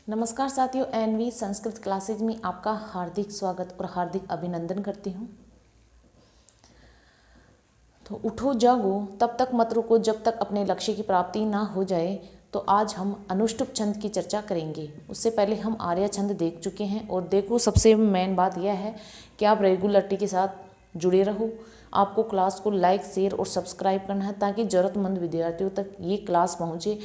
नमस्कार साथियों, N V Sanskrit classes में आपका हार्दिक स्वागत और हार्दिक अभिनंदन करती हूँ। तो उठो जागो, तब तक मत रुको जब तक अपने लक्ष्य की प्राप्ति ना हो जाए। तो आज हम अनुष्टुप छंद की चर्चा करेंगे। उससे पहले हम आर्या छंद देख चुके हैं। और देखो, सबसे मेन बात यह है कि आप रेगुलरिटी के साथ जुड़े रहो। आपको क्लास को लाइक, शेयर और सब्सक्राइब करना है ताकि ज़रूरतमंद विद्यार्थियों तक ये क्लास पहुँचे।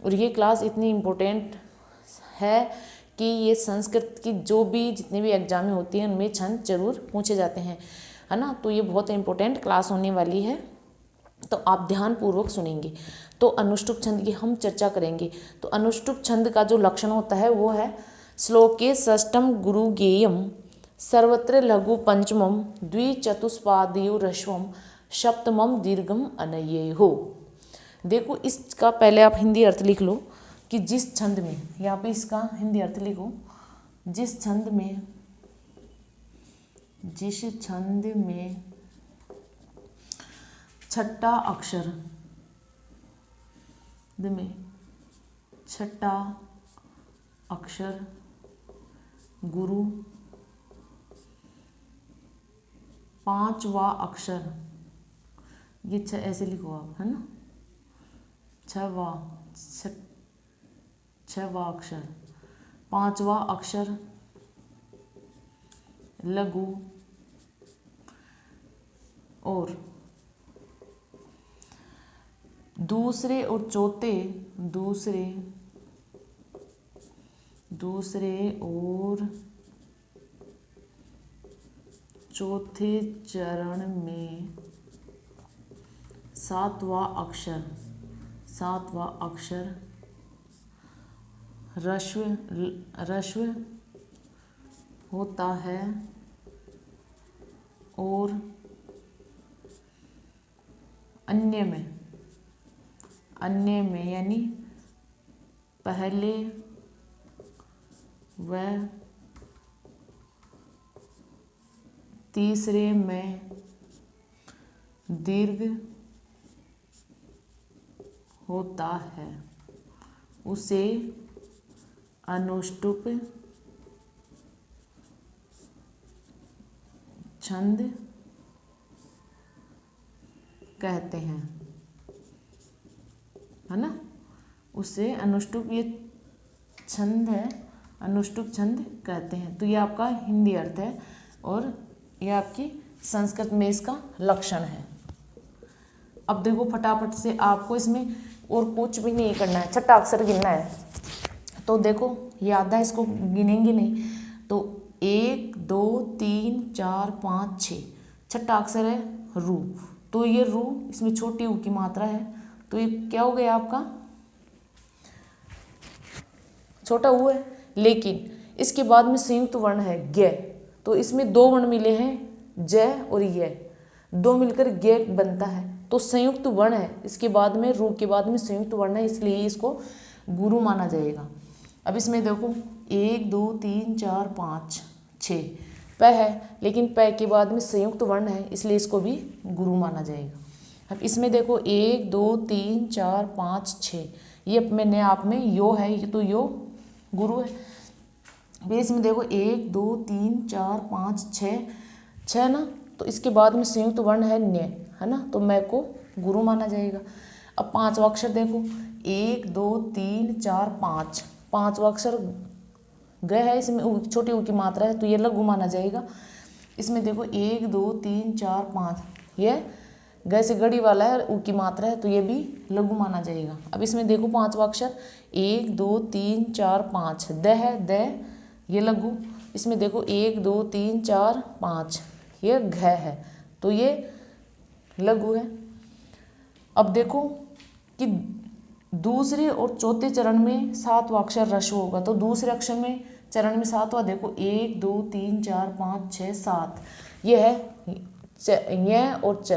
और ये क्लास इतनी इम्पोर्टेंट है कि ये संस्कृत की जो भी जितने भी एग्जाम होती हैं उनमें छंद जरूर पूछे जाते हैं, है ना। तो ये बहुत इंपॉर्टेंट क्लास होने वाली है, तो आप ध्यानपूर्वक सुनेंगे। तो अनुष्टुप छंद की हम चर्चा करेंगे। तो अनुष्टुप छंद का जो लक्षण होता है वो है श्लोके षष्ठम गुरु गेयम सर्वत्र लघु पंचमम द्विचतुष्पादयो ह्रस्वम सप्तमम दीर्घम अनयेहो। देखो, इसका पहले आप हिंदी अर्थ लिख लो कि जिस छंद में, यहाँ पे इसका हिंदी अर्थ लिखो, जिस छंद में छठा अक्षर गुरु, पांचवा अक्षर, ये ऐसे लिखो आप, है ना, छवा अक्षर, पांचवा अक्षर लघु और दूसरे और चौथे चौथे चरण में सातवां अक्षर ह्रस्व होता है और अन्य में यानी पहले व तीसरे में दीर्घ होता है, उसे अनुष्टुप छंद कहते हैं, है ना। उसे अनुष्टुप ये छंद है, अनुष्टुप छंद कहते हैं। तो ये आपका हिंदी अर्थ है और ये आपकी संस्कृत में इसका लक्षण है। अब देखो, फटाफट से आपको इसमें और कुछ भी नहीं करना है, छठा अक्षर गिनना है। तो देखो, याद है, इसको गिनेंगे नहीं। तो 1 2 3 4 5 6, छठा अक्षर है रू। तो ये रू, इसमें छोटी ऊ की मात्रा है, तो ये क्या हो गया आपका, छोटा ऊ है। लेकिन इसके बाद में संयुक्त वर्ण है ग। तो इसमें दो वर्ण मिले हैं, ज और य, दो मिलकर ग बनता है। तो संयुक्त वर्ण है, इसके बाद में रू के बाद में संयुक्त वर्ण है, इसलिए इसको गुरु माना जाएगा। अब इसमें देखो 1 2 3 4 5 6 प है, लेकिन प के बाद में संयुक्त वर्ण है, इसलिए इसको भी गुरु माना जाएगा। अब इसमें देखो 1 2 3 4 5 6, ये मैंने आप में यो है, ये तो यो गुरु है। फिर इसमें देखो 1 2 3 4 5 6 ना, तो इसके बाद में संयुक्त वर्ण है न्य, है ना, तो मैं को गुरु माना जाएगा। अब पांचवा अक्षर देखो 1 2 3 4 5, पांचवा अक्षर ग है, इसमें छोटी ऊ की मात्रा है, तो ये लघु माना जाएगा। इसमें देखो 1 2 3 4 5, ये ग से गड़ी वाला है, ऊ की मात्रा है, तो ये भी लघु माना जाएगा। अब इसमें देखो पांचवा अक्षर 1 2 3 4 5, द है, द ये लघु। इसमें देखो 1 2 3 4 5, ये घ है, तो ये लघु है। अब देखो कि दूसरे और चौथे चरण में सातवां अक्षर ह्रस्व होगा, तो दूसरे अक्षर में चरण में सातवां देखो 1 2 3 4 5 6 7, ये है य और च,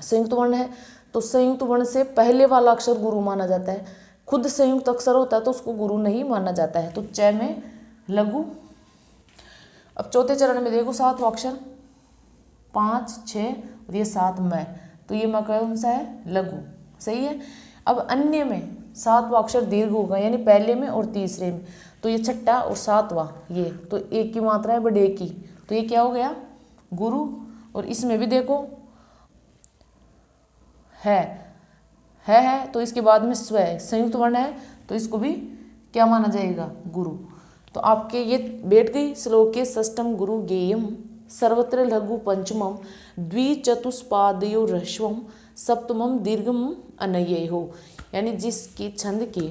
संयुक्त वर्ण है। तो संयुक्त वर्ण से पहले वाला अक्षर गुरु माना जाता है, खुद संयुक्त अक्षर होता है तो उसको गुरु नहीं माना जाता है, तो च में लघु। अब चौथे चरण में देखो सातवां अक्षर 5 6 और ये 7 में, तो ये म कौन सा है, लघु, सही है। अब अन्य में सातवां अक्षर दीर्घ होगा, यानी पहले में और तीसरे में। तो ये छठा और सातवां, ये तो एक की मात्रा है बड़े की, तो ये क्या हो गया गुरु। और इसमें भी देखो है तो इसके बाद में स्व संयुक्त वर्ण है, तो इसको भी क्या माना जाएगा गुरु। तो आपके ये बैठ गई श्लोके षष्ठम गुरु गेयम सर्वत्र लघु पंचमम द्विचतुष्पादयो ह्रस्वम सप्तमम दीर्घम अनये हो, यानी जिसकी छंद के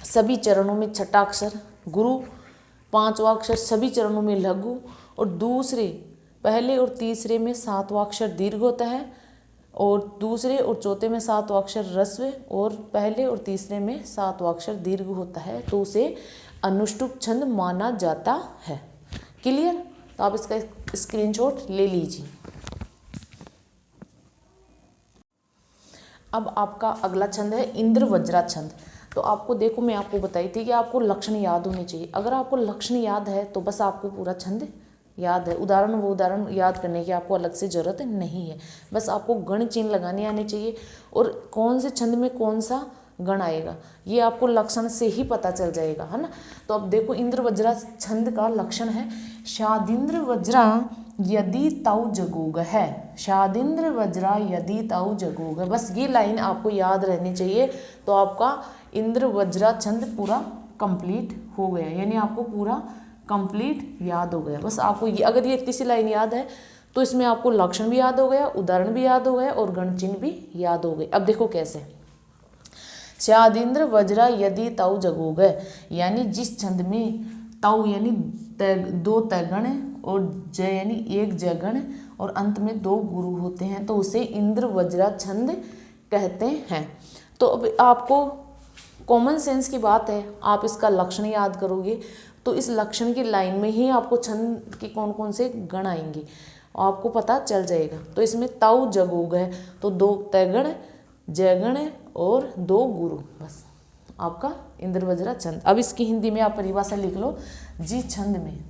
सभी चरणों में छठा अक्षर गुरु, पांचवा अक्षर सभी चरणों में लघु, और दूसरे पहले और तीसरे में सातवां अक्षर दीर्घ होता है, और दूसरे और चौथे में सातवां अक्षर ह्रस्व, और पहले और तीसरे में सातवां अक्षर दीर्घ होता है, तो उसे अनुष्टुप छंद माना जाता है। क्लियर? तो आप इसका स्क्रीनशॉट ले लीजिए। अब आपका अगला छंद है इंद्र वज्रा छंद। तो आपको देखो, मैं आपको बताई थी कि आपको लक्षण याद होने चाहिए। अगर आपको लक्षण याद है तो बस आपको पूरा छंद याद है। उदाहरण याद करने की आपको अलग से ज़रूरत नहीं है, बस आपको गण चिन्ह लगाने आने चाहिए, और कौन से छंद में कौन सा गण आएगा ये आपको लक्षण से ही पता चल जाएगा, है ना। तो अब देखो, इंद्र वज्रा छंद का लक्षण है शादिंद्र वज्रा यदि तौ जगोग है, शादिंद्र वज्रा यदि तौ जगोग, बस ये लाइन आपको याद रहनी चाहिए। तो आपका इंद्र वज्रा छंद पूरा कंप्लीट हो गया, यानी आपको पूरा कंप्लीट याद हो गया। बस आपको ये, अगर ये इतनी सी लाइन याद है तो इसमें आपको लक्षण भी याद हो गया, उदाहरण भी याद हो गया, और गण चिन्ह भी याद हो गए। अब देखो कैसे, शादिंद्र वज्रा यदि तौ जगोग, यानी जिस छंद में तौ यानी दो तैगण और जय यानी एक जयगण और अंत में दो गुरु होते हैं, तो उसे इंद्र वज्रा छंद कहते हैं। तो अब आपको कॉमन सेंस की बात है, आप इसका लक्षण याद करोगे तो इस लक्षण की लाइन में ही आपको छंद के कौन कौन से गण आएंगे आपको पता चल जाएगा। तो इसमें तौ जगोग है, तो दो तैगण जयगण और दो गुरु, बस आपका इंद्र वज्रा छंद। अब इसकी हिंदी में आप परिभाषा लिख लो, जिस छंद में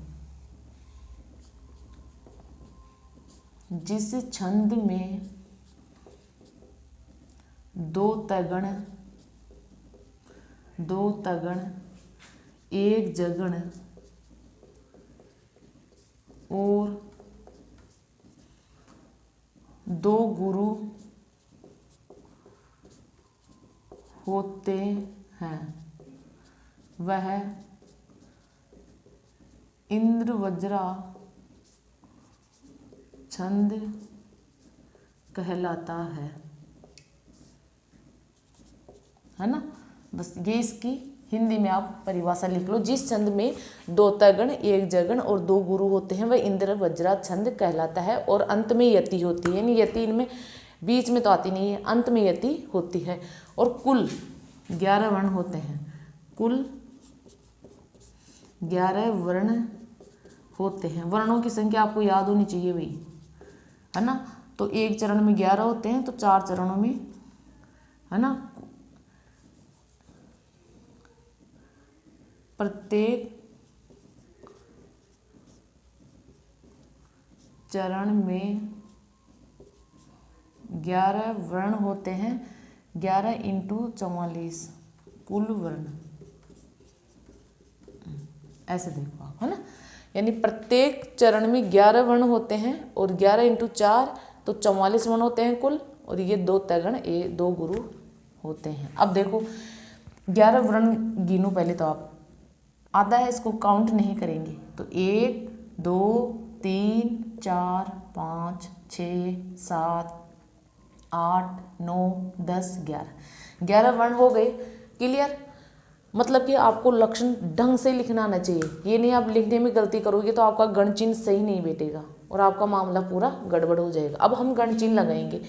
दो तगण एक जगण और दो गुरु होते हैं, वह इंद्र वज्रा छंद कहलाता है ना। बस ये इसकी हिंदी में आप परिभाषा लिख लो, जिस छंद में दो तगण एक जगण और दो गुरु होते हैं वह इंद्र वज्रा छंद कहलाता है, और अंत में यति होती है, यानी यति इनमें बीच में तो आती नहीं है, अंत में यति होती है, और कुल 11 वर्ण होते हैं, कुल 11 वर्ण होते हैं। वर्णों की संख्या आपको याद होनी चाहिए भाई, है ना। तो एक चरण में 11 होते हैं, तो 4 चरणों में, है ना, प्रत्येक चरण में 11 वर्ण होते हैं, 11 × 44 कुल वर्ण, ऐसे देखो आप, है ना। यानी प्रत्येक चरण में 11 वर्ण होते हैं, और 11 × 4 तो 44 वर्ण होते हैं कुल, और ये दो तगण ये दो गुरु होते हैं। अब देखो 11 वर्ण गिनो पहले, तो आप आधा है इसको काउंट नहीं करेंगे, तो 1 2 3 4 5 6 7 8 9 10 11 वर्ण हो गए। क्लियर? मतलब कि आपको लक्षण ढंग से लिखना आना चाहिए, ये नहीं आप लिखने में गलती करोगे तो आपका गण चिन्ह सही नहीं बैठेगा और आपका मामला पूरा गड़बड़ हो जाएगा। अब हम गण चिन्ह लगाएंगे।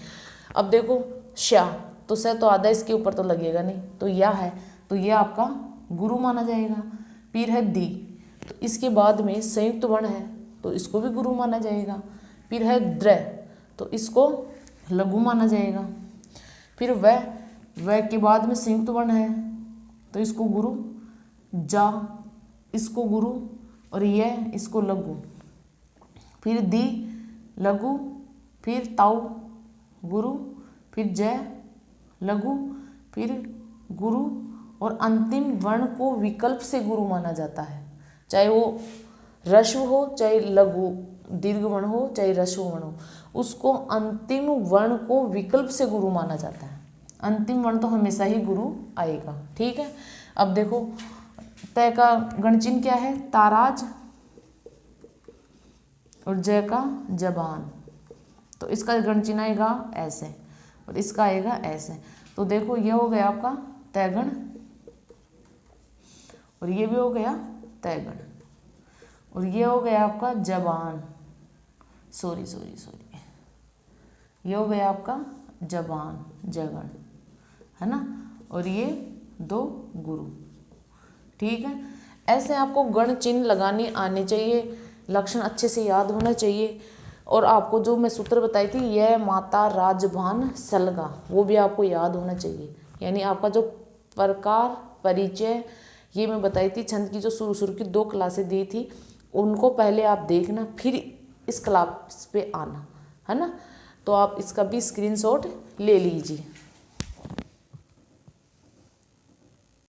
अब देखो श्या, तो स तो आधा इसके ऊपर तो लगेगा नहीं, तो या है, तो ये आपका गुरु माना जाएगा। फिर है दी, तो इसके बाद में संयुक्त वर्ण है तो इसको भी गुरु माना जाएगा। फिर है द्र, तो इसको लघु माना जाएगा। फिर वह के बाद में संयुक्त वर्ण है तो इसको गुरु, जा इसको गुरु, और यह इसको लघु। फिर दी लघु, फिर ताऊ गुरु, फिर जय लघु, फिर गुरु, और अंतिम वर्ण को विकल्प से गुरु माना जाता है, चाहे वो ह्रस्व हो, चाहे लघु दीर्घ वर्ण हो, चाहे ह्रस्व वर्ण हो, उसको अंतिम वर्ण को विकल्प से गुरु माना जाता है। अंतिम वर्ण तो हमेशा ही गुरु आएगा। ठीक है, अब देखो तय का गणचिन्ह क्या है, ताराज, और जय का जबान। तो इसका गणचिन्ह आएगा ऐसे और इसका आएगा ऐसे। तो देखो ये हो गया आपका तयगण और ये भी हो गया तयगण, और ये हो गया आपका जबान, सॉरी, ये हो गया आपका जबान, जगण, है ना, और ये दो गुरु। ठीक है, ऐसे आपको गण चिन्ह लगाने आने चाहिए, लक्षण अच्छे से याद होना चाहिए, और आपको जो मैं सूत्र बताई थी, यह माता राजभान सलगा, वो भी आपको याद होना चाहिए। यानी आपका जो प्रकार परिचय ये मैं बताई थी, छंद की जो शुरू की 2 क्लासें दी थी, उनको पहले आप देखना, फिर इस क्लास पे आना, है ना। तो आप इसका भी स्क्रीनशॉट ले लीजिए।